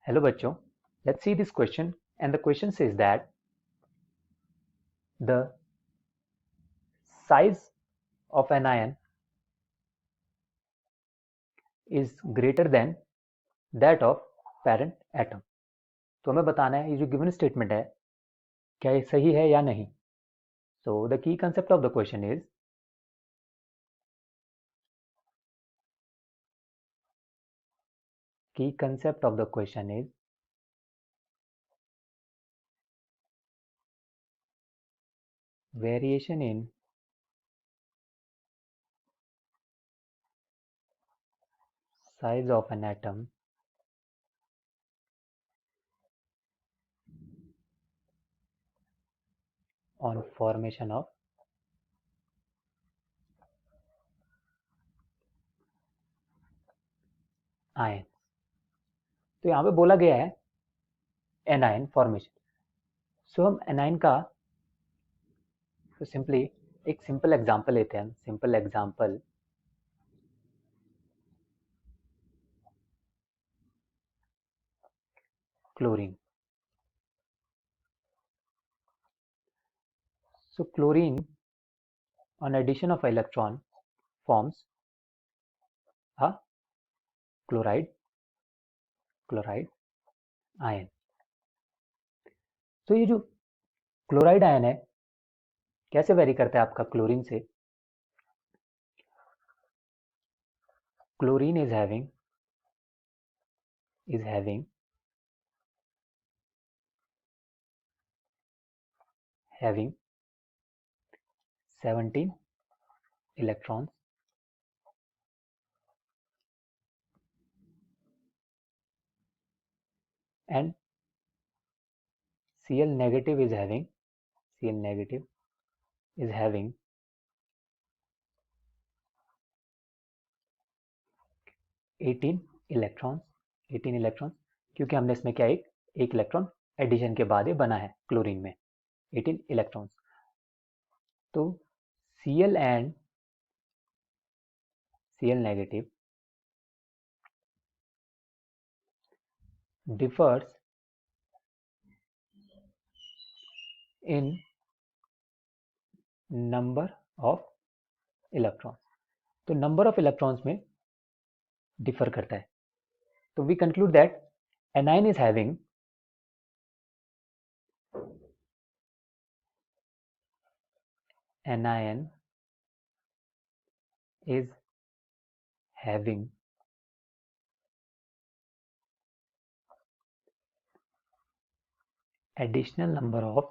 Hello बच्चों, let's see this question, and the question says that the size of an ion is greater than that of parent atom. तो हमें बताना है ये जो given statement है क्या ये सही है या नहीं. So the key concept of the question is variation in size of an atom on formation of ions. तो यहाँ पे बोला गया है एनायन फॉर्मेशन. सो हम एनायन का तो सिंपली एक सिंपल एग्जांपल लेते हैं. Simple example chlorine. So chlorine on addition of electron forms a chloride ion. तो ये जो क्लोराइड आयन है कैसे वेरी करता है आपका क्लोरीन से. Chlorine is having 17 electrons and Cl negative is having 18 electrons क्योंकि हमने इसमें क्या एक इलेक्ट्रॉन एडिशन के बाद ये बना है क्लोरीन में 18 इलेक्ट्रॉन्स. तो Cl and Cl negative differs in number of electrons. तो नंबर ऑफ इलेक्ट्रॉन्स में डिफर करता है. तो we conclude that anion is having additional number of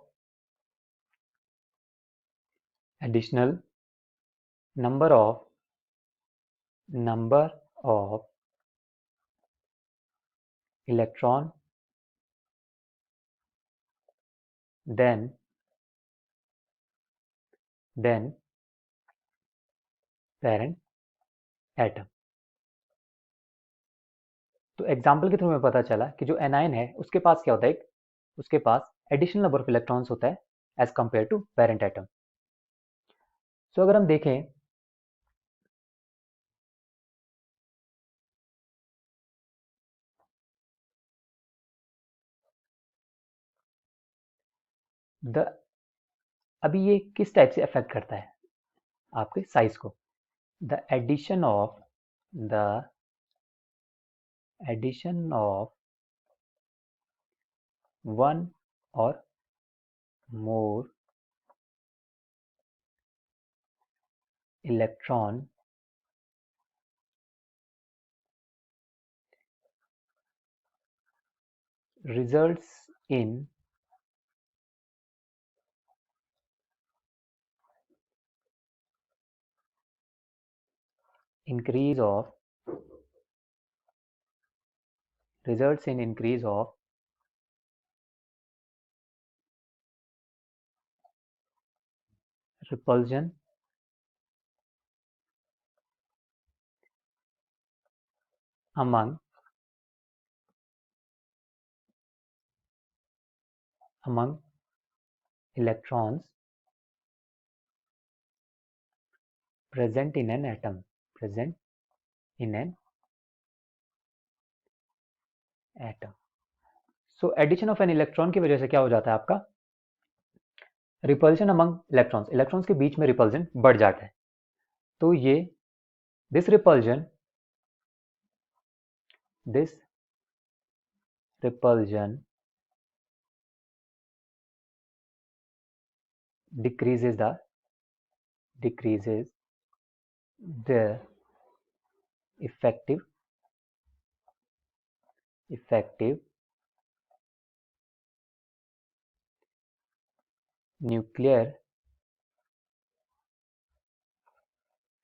electron than parent atom. तो एग्जाम्पल के थ्रू में पता चला कि जो एनायन है उसके पास क्या होता है, उसके पास एडिशनल नंबर ऑफ इलेक्ट्रॉन्स होता है as compare to parent atom. So अगर हम देखें द अभी ये किस टाइप से अफेक्ट करता है आपके साइज को. द एडिशन ऑफ वन और more electron results in increase of repulsion among electrons present in an atom. So addition of an electron की वजह से क्या हो जाता है आपका, रिपल्शन अमंग इलेक्ट्रॉन्स, इलेक्ट्रॉन्स के बीच में रिपल्जन बढ़ जाता है। तो ये this repulsion decreases the effective nuclear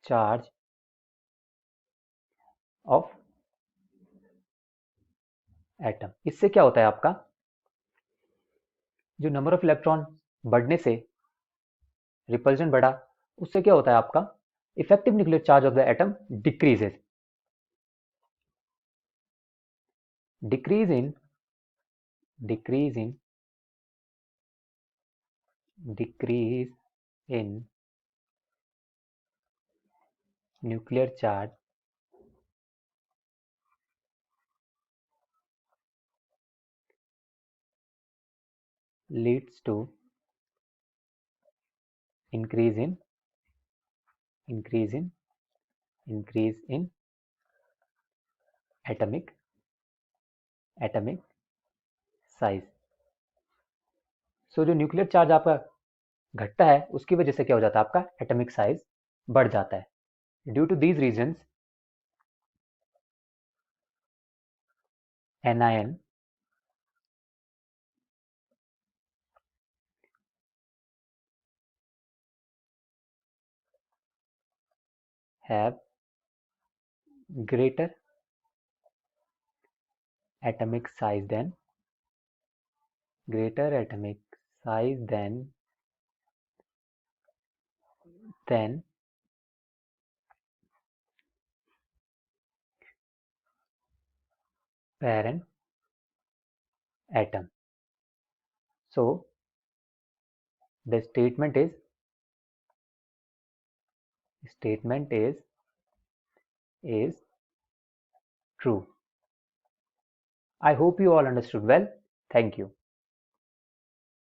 charge of atom. इससे क्या होता है आपका, जो नंबर ऑफ इलेक्ट्रॉन बढ़ने से रिपल्जन बढ़ा, उससे क्या होता है आपका, effective nuclear charge of the atom decreases, decrease in decrease in decrease in nuclear charge leads to increase in increase in increase in atomic size. So जो न्यूक्लियर चार्ज आपका घटता है उसकी वजह से क्या हो जाता है, आपका एटॉमिक साइज बढ़ जाता है। Due to these reasons anion have greater atomic size than greater atomic size than parent atom. So the statement is true. I hope you all understood well. Thank you.